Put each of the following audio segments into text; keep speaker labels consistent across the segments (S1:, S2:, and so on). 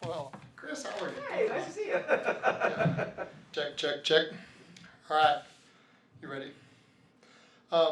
S1: Well, Chris, how are you?
S2: Hey, nice to see you.
S1: Yeah. Check, check, check. All right, you ready?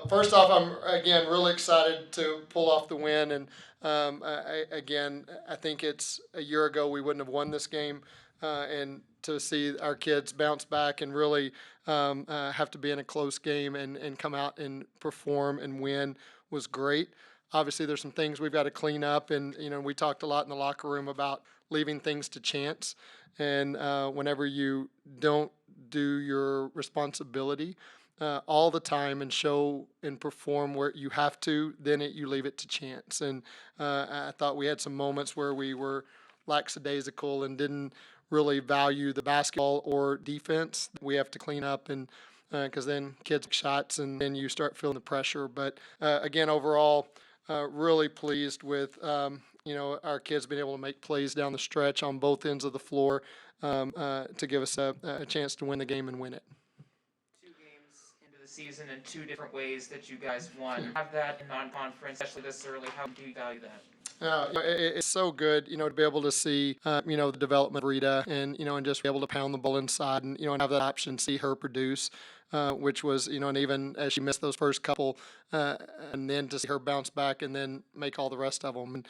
S1: First off, I'm again really excited to pull off the win, and I think it's a year ago we wouldn't have won this game, and to see our kids bounce back and really have to be in a close game and come out and perform and win was great. Obviously, there's some things we've got to clean up, and we talked a lot in the locker room about leaving things to chance, and whenever you don't do your responsibility all the time and show and perform where you have to, then you leave it to chance. And I thought we had some moments where we were lackadaisical and didn't really value the basketball or defense. We have to clean up and because then kids make shots and then you start feeling the pressure. But again, overall, really pleased with our kids being able to make plays down the stretch on both ends of the floor to give us a chance to win the game and win it.
S2: Into the season in two different ways that you guys won. Have that in non-conference, especially this early. How do you value that?
S1: It's so good, to be able to see, the development of Rita and just be able to pound the ball inside and have that option, see her produce, which was, and even as she missed those first couple, and then to see her bounce back and then make all the rest of them. And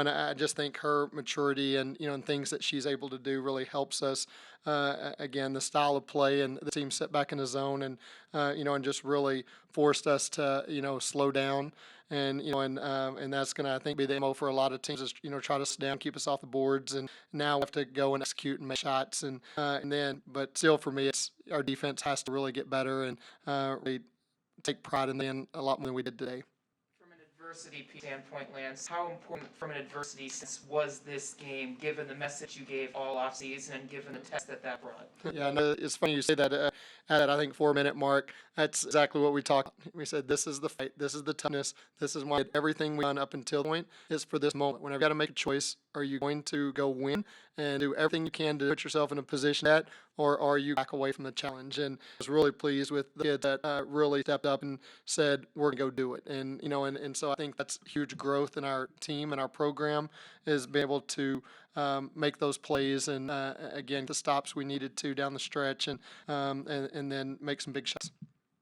S1: I just think her maturity and things that she's able to do really helps us. Again, the style of play and the team set back in the zone and just really forced us to, slow down. And that's going to, I think, be the MO for a lot of teams is, try to sit down, keep us off the boards. And now we have to go and execute and make shots. But still for me, it's our defense has to really get better and really take pride in them a lot more than we did today.
S2: From an adversity standpoint, Lance, how important from an adversity sense was this game, given the message you gave all offseason and given the test that brought?
S1: Yeah, no, it's funny you say that at that, I think, 4-minute mark. That's exactly what we talked. We said, this is the fight. This is the toughness. This is why everything we've done up until the point is for this moment. Whenever you got to make a choice, are you going to go win and do everything you can to put yourself in a position that, or are you back away from the challenge? And I was really pleased with the kids that really stepped up and said, we're going to go do it. And so I think that's huge growth in our team and our program is being able to make those plays and again the stops we needed to down the stretch and then make some big shots.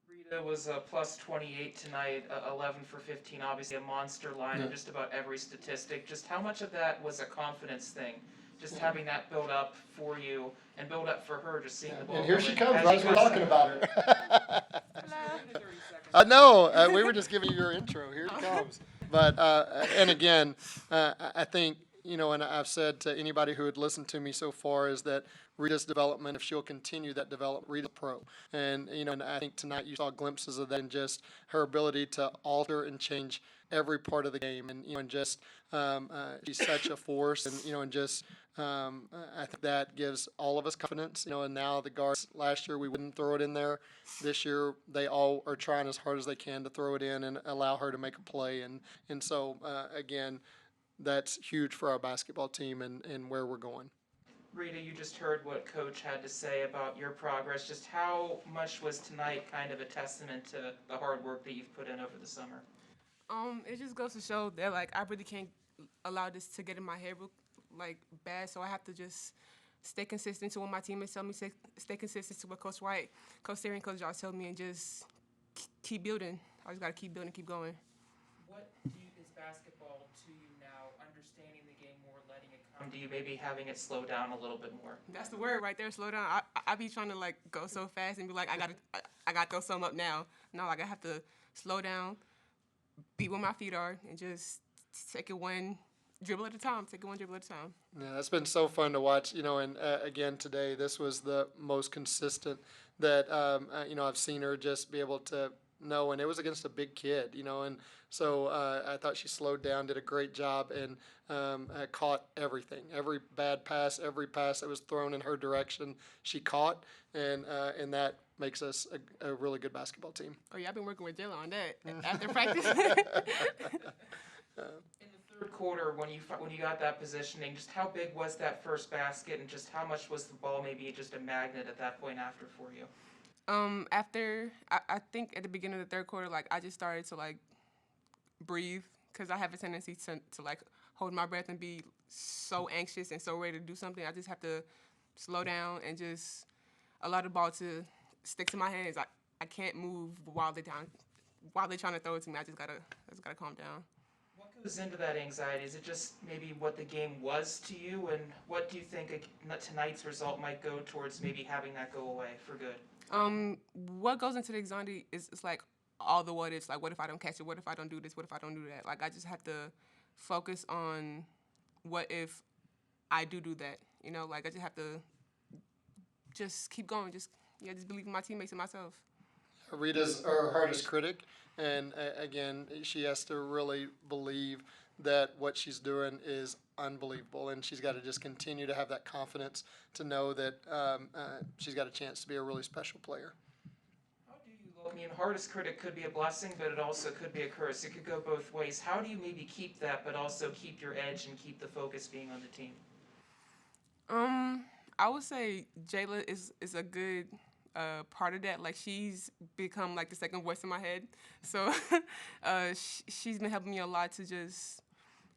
S2: Rita was a plus 28 tonight, 11 for 15, obviously a monster line in just about every statistic. Just how much of that was a confidence thing? Just having that build up for you and build up for her, just seeing the ball.
S1: And here she comes, right as we're talking about her. No, we were just giving you your intro. Here it comes. But, and again, I think, and I've said to anybody who had listened to me so far is that Rita's development, if she'll continue that development, Rita's pro. And I think tonight you saw glimpses of that and just her ability to alter and change every part of the game. And just she's such a force and just I think that gives all of us confidence. And now the guards, last year we wouldn't throw it in there. This year they all are trying as hard as they can to throw it in and allow her to make a play. And so, again, that's huge for our basketball team and where we're going.
S2: Rita, you just heard what Coach had to say about your progress. Just how much was tonight kind of a testament to the hard work that you've put in over the summer?
S3: It just goes to show that I really can't allow this to get in my head bad. So I have to just stay consistent to what my teammates tell me. Stay consistent to what Coach White, Coach Terry, and Coach Josh tell me, and just keep building. I just gotta keep building, keep going.
S2: What is basketball to you now? Understanding the game more, letting it come to you, maybe having it slow down a little bit more.
S3: That's the word right there. Slow down. I be trying to go so fast and be like, I gotta throw something up now. No, I have to slow down, be where my feet are, and just take it one dribble at a time. Take it one dribble at a time.
S1: Yeah, that's been so fun to watch. And again today, this was the most consistent that I've seen her just be able to know, and it was against a big kid, and so I thought she slowed down, did a great job, and caught everything, every bad pass, every pass that was thrown in her direction, she caught, and that makes us a really good basketball team.
S3: Oh yeah, I've been working with Jayla on that after practice.
S2: In the third quarter, when you got that positioning, just how big was that first basket, and just how much was the ball maybe just a magnet at that point after for you?
S3: After I think at the beginning of the third quarter, I just started to breathe because I have a tendency to hold my breath and be so anxious and so ready to do something. I just have to slow down and just allow the ball to stick to my hands. I can't move while they're trying to throw it to me. I just gotta calm down.
S2: What goes into that anxiety? Is it just maybe what the game was to you, and what do you think tonight's result might go towards maybe having that go away for good?
S3: What goes into the anxiety is it's like all the what ifs. Like, what if I don't catch it? What if I don't do this? What if I don't do that? Like, I just have to focus on what if I do that. You know, like I just have to just keep going. Just believe in my teammates and myself.
S1: Rita's our hardest critic, and again, she has to really believe that what she's doing is unbelievable, and she's got to just continue to have that confidence to know that she's got a chance to be a really special player.
S2: How do you, I mean, hardest critic could be a blessing, but it also could be a curse. It could go both ways. How do you maybe keep that, but also keep your edge and keep the focus being on the team?
S3: I would say Jayla is a good part of that. Like, she's become like the second voice in my head. So she's been helping me a lot to just,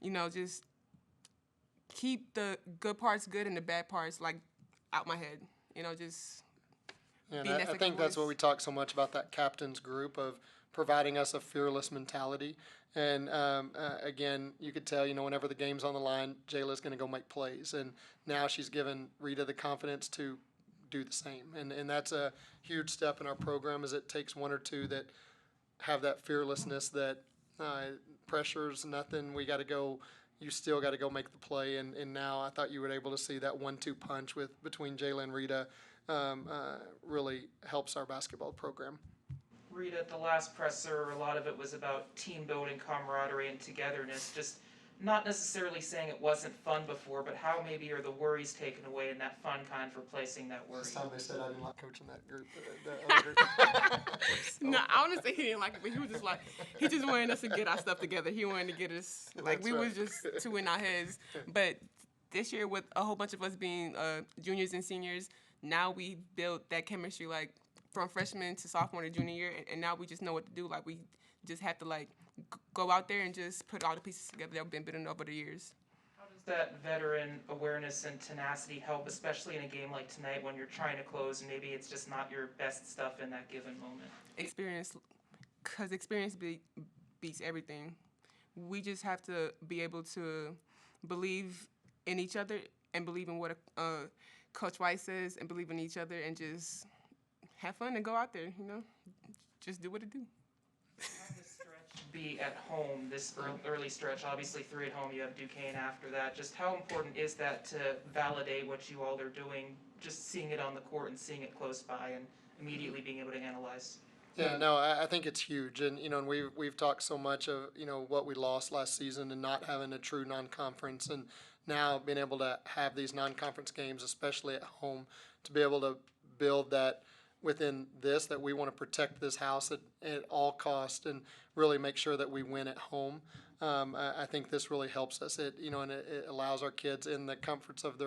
S3: just keep the good parts good and the bad parts like out my head. Just.
S1: And I think that's what we talk so much about, that captain's group of providing us a fearless mentality. And again, you could tell, whenever the game's on the line, Jayla's going to go make plays. And now she's given Rita the confidence to do the same. And that's a huge step in our program, is it takes one or two that have that fearlessness, that pressure's nothing. We got to go. You still got to go make the play. And now I thought you were able to see that 1-2 punch between Jayla and Rita really helps our basketball program.
S2: Rita, at the last presser, a lot of it was about team building, camaraderie, and togetherness. Just not necessarily saying it wasn't fun before, but how maybe are the worries taken away and that fun kind replacing that worry?
S1: Last time they said I didn't like coaching that group. The other group.
S3: No, I wouldn't say he didn't like it, but he was just like, he just wanted us to get our stuff together. He wanted to get us, like,
S1: That's
S3: we
S1: right.
S3: was just two in our heads. But this year, with a whole bunch of us being juniors and seniors, now we built that chemistry, like, from freshman to sophomore to junior year, and now we just know what to do. Like, we just have to, like, go out there and just put all the pieces together that have been building over the years.
S2: How does that veteran awareness and tenacity help, especially in a game like tonight when you're trying to close and maybe it's just not your best stuff in that given moment?
S3: Experience, because experience beats everything. We just have to be able to believe in each other and believe in what Coach White says and believe in each other and just have fun and go out there, just do what it do.
S2: How this stretch be at home, this early stretch? Obviously 3 at home, you have Duquesne after that. Just how important is that to validate what you all are doing, just seeing it on the court and seeing it close by and immediately being able to analyze?
S1: Yeah, no, I think it's huge, and and we've talked so much of what we lost last season and not having a true non-conference, and now being able to have these non-conference games, especially at home, to be able to build that within this, that we want to protect this house at all cost and really make sure that we win at home. I think this really helps us. It allows our kids in the comforts of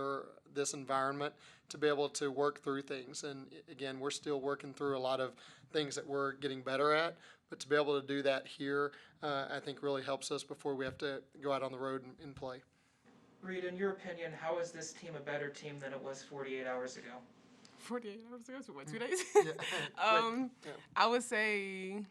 S1: this environment to be able to work through things. And again, we're still working through a lot of things that we're getting better at, but to be able to do that here, I think really helps us before we have to go out on the road and play.
S2: Reed, in your opinion, how is this team a better team than it was 48 hours ago?
S3: 48 hours ago, so what, 2 days?
S1: Yeah.
S3: I would say,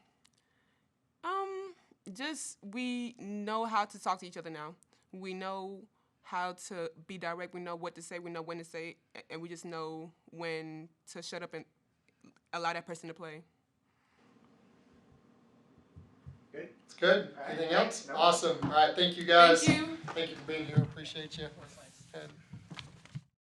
S3: just we know how to talk to each other now. We know how to be direct. We know what to say. We know when to say, and we just know when to shut up and allow that person to play.
S4: Good.
S1: It's good.
S4: All right.
S1: Anything else?
S4: No.
S1: Thank you, guys.
S3: Thank you.
S1: Thank you for being here. Appreciate you. And